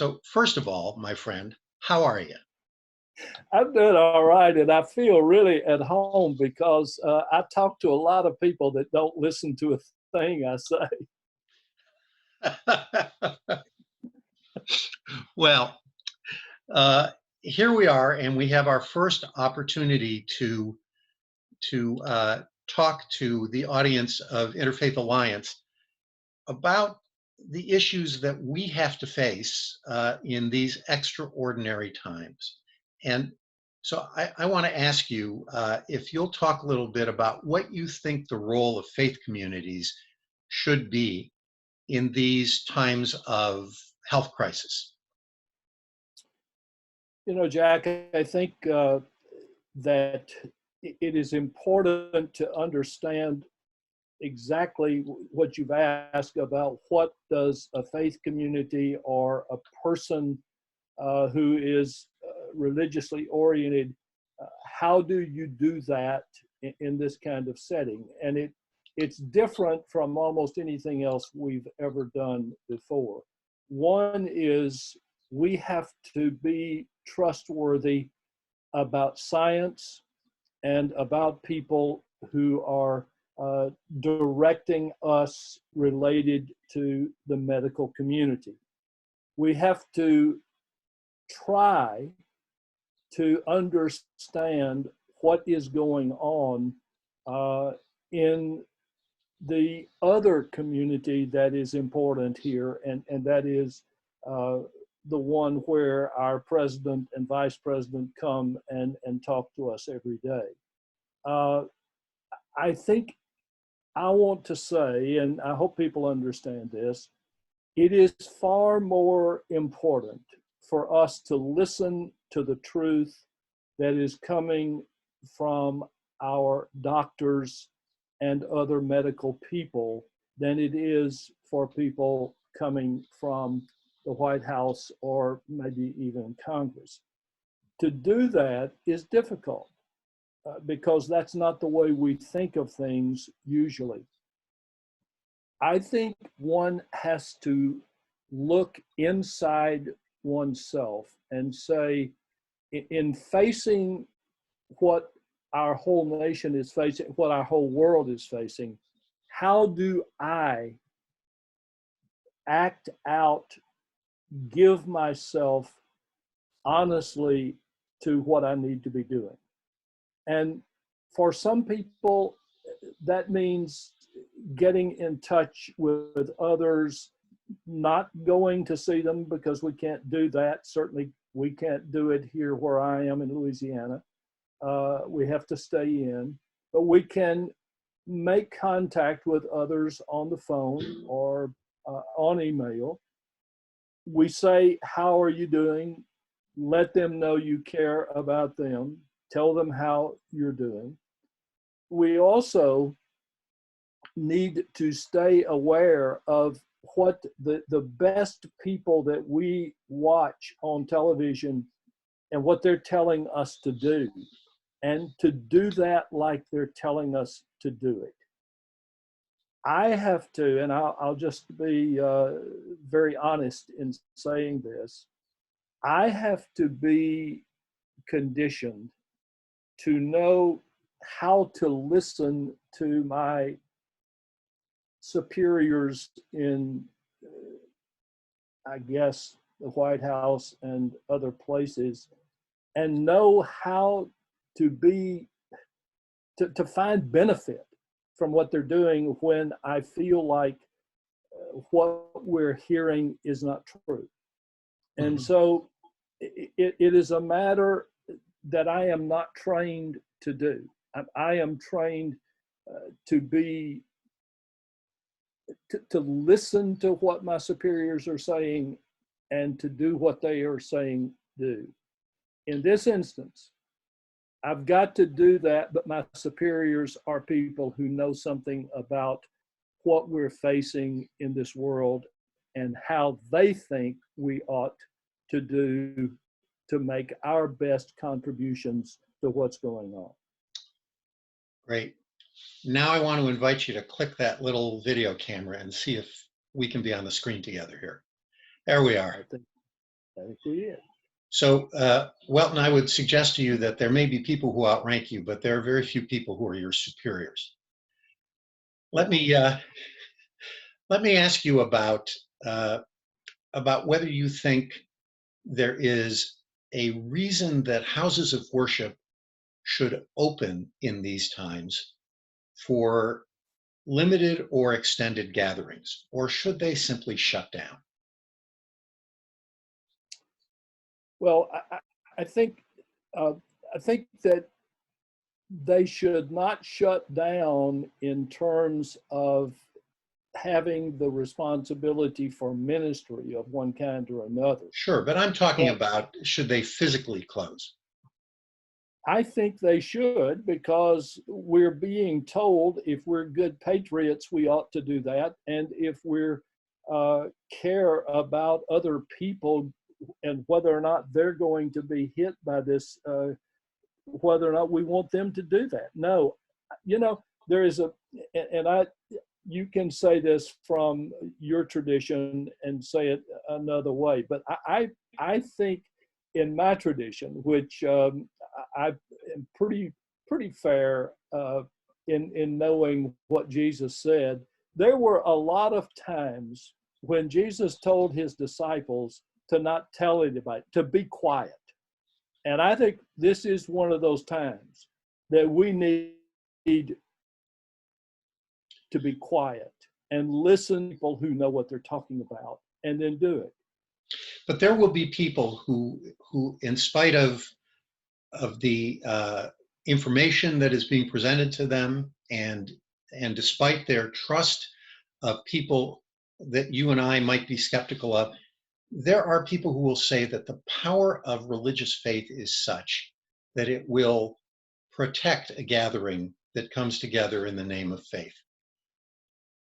So first of all, my friend, how are you? I'm doing all right, and I feel really at home because I talk to a lot of people that don't listen to a thing I say. Well, uh, here we are, and we have our first opportunity to talk to the audience of Interfaith Alliance about the issues that we have to face in these extraordinary times. And so I want to ask you if you'll talk a little bit about what you think the role of faith communities should be in these times of health crisis. You know, Jack, I think that it is important to understand exactly what you've asked about what does a faith community or a person who is religiously oriented, how do you do that in this kind of setting? And it's different from almost anything else we've ever done before. One is we have to be trustworthy about science and about people who are directing us related to the medical community. We have to try to understand what is going on in the other community that is important here, and that is the one where our president and vice president come and talk to us every day. I think I want to say, and I hope people understand this, it is far more important for us to listen to the truth that is coming from our doctors and other medical people than it is for people coming from the White House or maybe even Congress. To do that is difficult because that's not the way we think of things usually. I think one has to look inside oneself and say, in facing what our whole nation is facing, what our whole world is facing, how do I act out, give myself honestly to what I need to be doing? And for some people, that means getting in touch with others, not going to see them because we can't do that. Certainly, we can't do it here where I am in Louisiana. We have to stay in, but we can make contact with others on the phone or on email. We say, how are you doing? Let them know you care about them. Tell them how you're doing. We also need to stay aware of what the best people that we watch on television and what they're telling us to do, and to do that like they're telling us to do it. I have to, and I'll just be very honest in saying this, I have to be conditioned to know how to listen to my superiors in, I guess, the White House and other places, and know how to be, to find benefit from what they're doing when I feel like what we're hearing is not true. And so it is a matter that I am not trained to do. I am trained to be, to listen to what my superiors are saying and to do what they are saying do. In this instance, I've got to do that, but my superiors are people who know something about what we're facing in this world and how they think we ought to do to make our best contributions to what's going on. Great. Now I want to invite you to click that little video camera and see if we can be on the screen together here. There we are. I think we did. So, Welton, I would suggest to you that there may be people who outrank you, but there are very few people who are your superiors. Let me let me ask you uh, about whether you think there is a reason that houses of worship should open in these times for limited or extended gatherings, or should they simply shut down? Well, I think uh, I think that they should not shut down in terms of having the responsibility for ministry of one kind or another. Sure, but I'm talking But about should they physically close? I think they should, because we're being told if we're good patriots, we ought to do that. And if we're care about other people and whether or not they're going to be hit by this, whether or not we want them to do that. No, you know, there is and you can say this from your tradition and say it another way, but I think in my tradition, which I am pretty fair in knowing what Jesus said, there were a lot of times when Jesus told his disciples to not tell anybody, to be quiet. And I think this is one of those times that we need to be quiet and listen to people who know what they're talking about and then do it. But there will be people who in spite of the information that is being presented to them, and despite their trust of people that you and I might be skeptical of, there are people who will say that the power of religious faith is such that it will protect a gathering that comes together in the name of faith.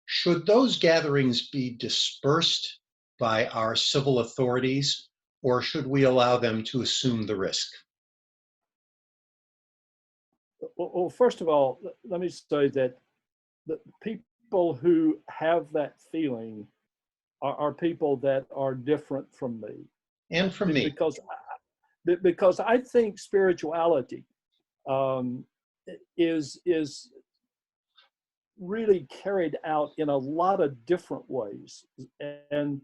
Should those gatherings be dispersed by our civil authorities, or should we allow them to assume the risk? Well, first of all, let me say that the people who have that feeling are people that are different from me. And from me. Because I think spirituality is really carried out in a lot of different ways, and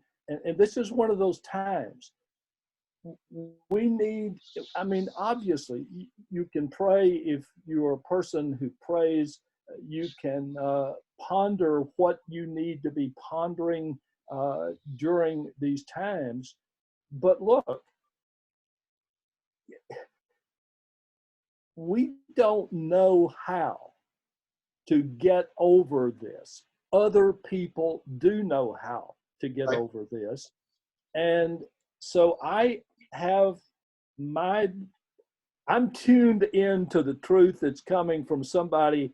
this is one of those times we need. I mean, obviously, you can pray if you're a person who prays. You can ponder what you need to be pondering during these times. But look, we don't know how to get over this. Other people do know how to get Right. over this. And so I'm tuned into the truth that's coming from somebody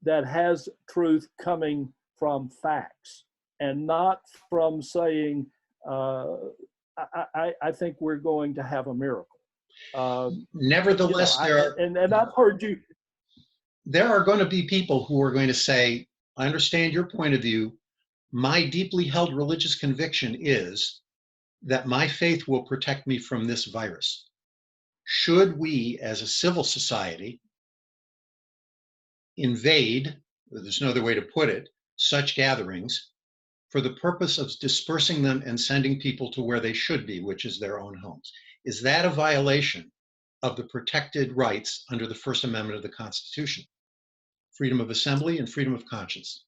that has truth coming from facts and not from saying, I think we're going to have a miracle. Nevertheless, and I've heard you. There are going to be people who are going to say, I understand your point of view. My deeply held religious conviction is that my faith will protect me from this virus. Should we, as a civil society, invade, there's no other way to put it, such gatherings for the purpose of dispersing them and sending people to where they should be, which is their own homes? Is that a violation of the protected rights under the First Amendment of the Constitution? Freedom of assembly and freedom of conscience.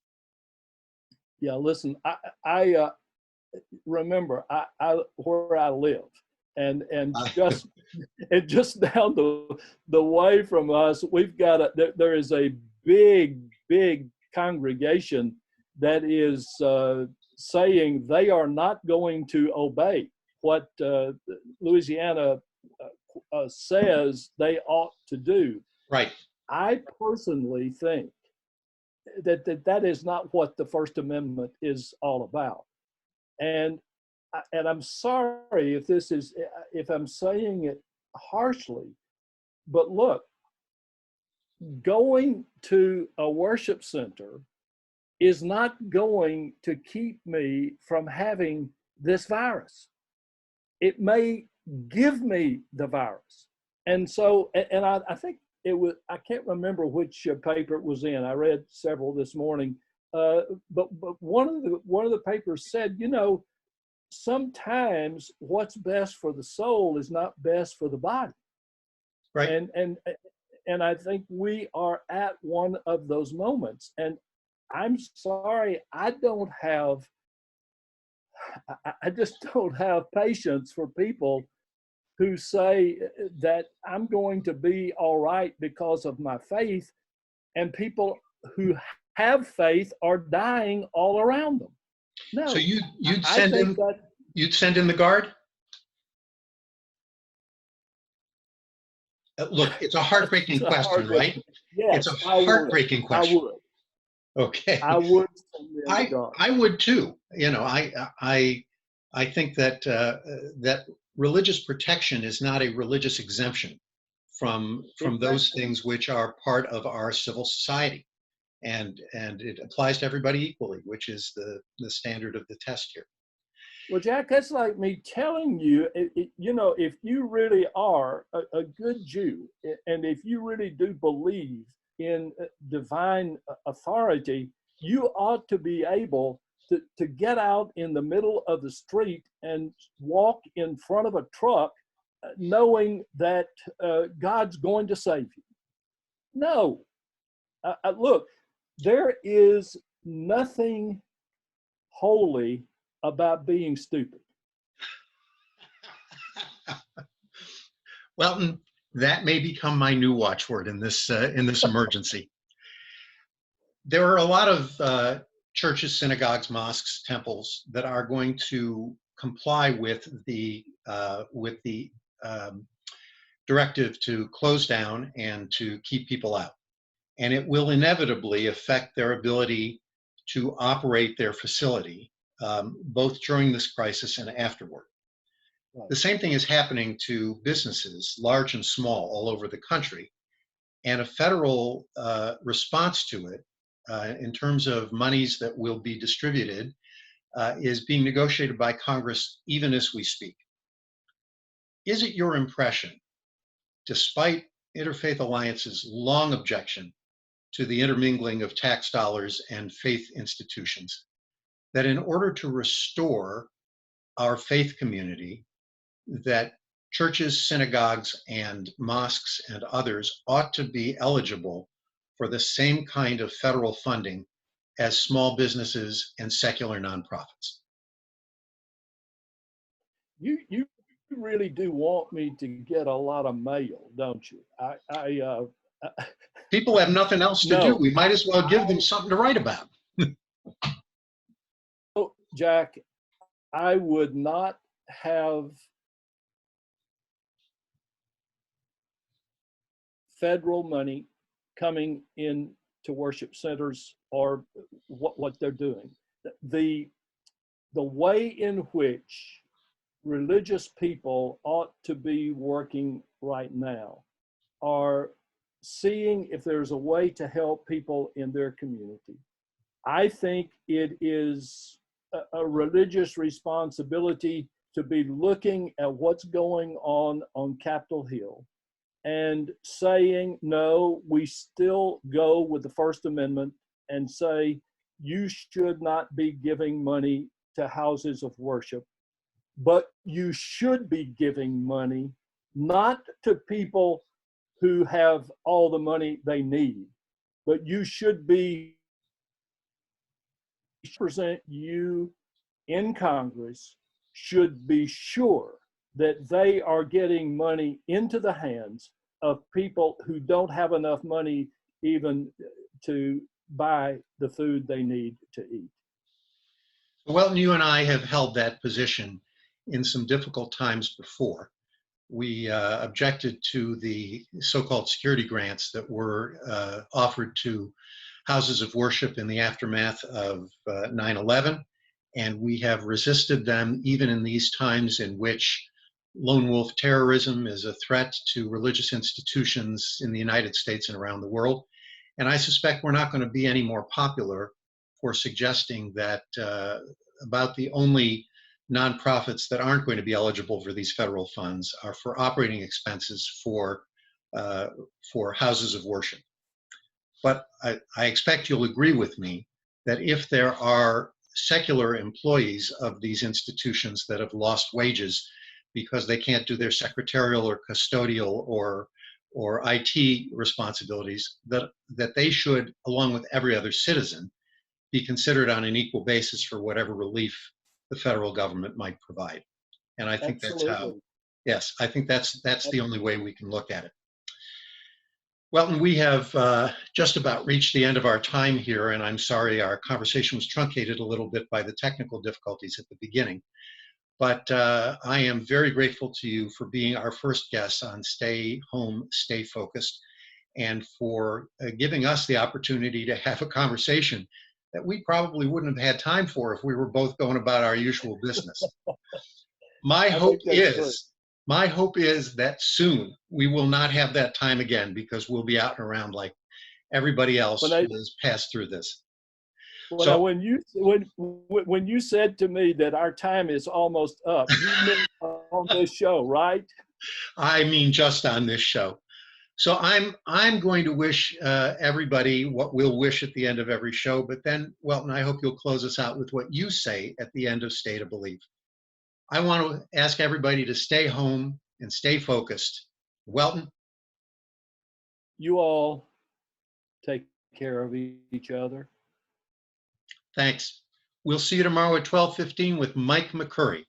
Yeah, listen, I remember where I live, and just and just down the way from us, we've got there is a big congregation that is saying they are not going to obey what Louisiana says they ought to do. Right. I personally think that is not what the First Amendment is all about. And I'm sorry if I'm saying it harshly, but look, going to a worship center is not going to keep me from having this virus. it may give me the virus. And so, and I think it was, I can't remember which paper it was in. I read several this morning, but one of the papers said, you know, sometimes what's best for the soul is not best for the body. Right. And I think we are at one of those moments. And I'm sorry, I just don't have patience for people who say that I'm going to be all right because of my faith, and people who have faith are dying all around them. No. So you'd send in the guard? Look, it's a heartbreaking question, right? Yes, it's a heartbreaking question. I would. Okay. I would send in the guard. I would too. You know, I think that that religious protection is not a religious exemption from those things which are part of our civil society, and it applies to everybody equally, which is the standard of the test here. Well, Jack, that's like me telling you, you know, if you really are a good Jew, and if you really do believe in divine authority, you ought to be able to get out in the middle of the street and walk in front of a truck knowing that God's going to save you. No. Look, there is nothing holy about being stupid. Welton, that may become my new watchword in this emergency. There are a lot of churches, synagogues, mosques, temples that are going to comply with the directive to close down and to keep people out, and it will inevitably affect their ability to operate their facility, both during this crisis and afterward. Right. The same thing is happening to businesses, large and small, all over the country, and a federal response to it in terms of monies that will be distributed is being negotiated by Congress even as we speak. Is it your impression, despite Interfaith Alliance's long objection to the intermingling of tax dollars and faith institutions, that in order to restore our faith community, that churches, synagogues, and mosques and others ought to be eligible for the same kind of federal funding as small businesses and secular nonprofits? You really do want me to get a lot of mail, don't you? People have nothing else to do. We might as well give them something to write about. Jack, I would not have federal money coming in to worship centers or what they're doing. The way in which religious people ought to be working right now are seeing if there's a way to help people in their community. I think it is a religious responsibility to be looking at what's going on Capitol Hill and saying, no, we still go with the First Amendment and say, you should not be giving money to houses of worship, but you should be giving money not to people who have all the money they need, but you should be present you in Congress should be sure that they are getting money into the hands of people who don't have enough money even to buy the food they need to eat. Well, you and I have held that position in some difficult times before. We objected to the so-called security grants that were offered to houses of worship in the aftermath of 9/11, and we have resisted them even in these times in which lone wolf terrorism is a threat to religious institutions in the United States and around the world. And I suspect we're not going to be any more popular for suggesting that about the only nonprofits that aren't going to be eligible for these federal funds are for operating expenses uh, for houses of worship. But I expect you'll agree with me that if there are secular employees of these institutions that have lost wages because they can't do their secretarial or custodial or IT responsibilities, that they should, along with every other citizen, be considered on an equal basis for whatever relief the federal government might provide. And I think that's how, Absolutely. yes, I think that's the only way we can look at it. Well, we have just about reached the end of our time here, and I'm sorry our conversation was truncated a little bit by the technical difficulties at the beginning. But I am very grateful to you for being our first guest on Stay Home, Stay Focused, and for giving us the opportunity to have a conversation that we probably wouldn't have had time for if we were both going about our usual business. My hope is that soon we will not have that time again, because we'll be out and around like everybody else who has passed through this. So when you said to me that our time is almost up, you meant on this show, right? I mean just on this show. So I'm going to wish everybody what we'll wish at the end of every show, but then, Welton, I hope you'll close us out with what you say at the end of State of Belief. I want to ask everybody to stay home and stay focused. Welton? You all take care of each other. Thanks. We'll see you tomorrow at 12:15 with Mike McCurry.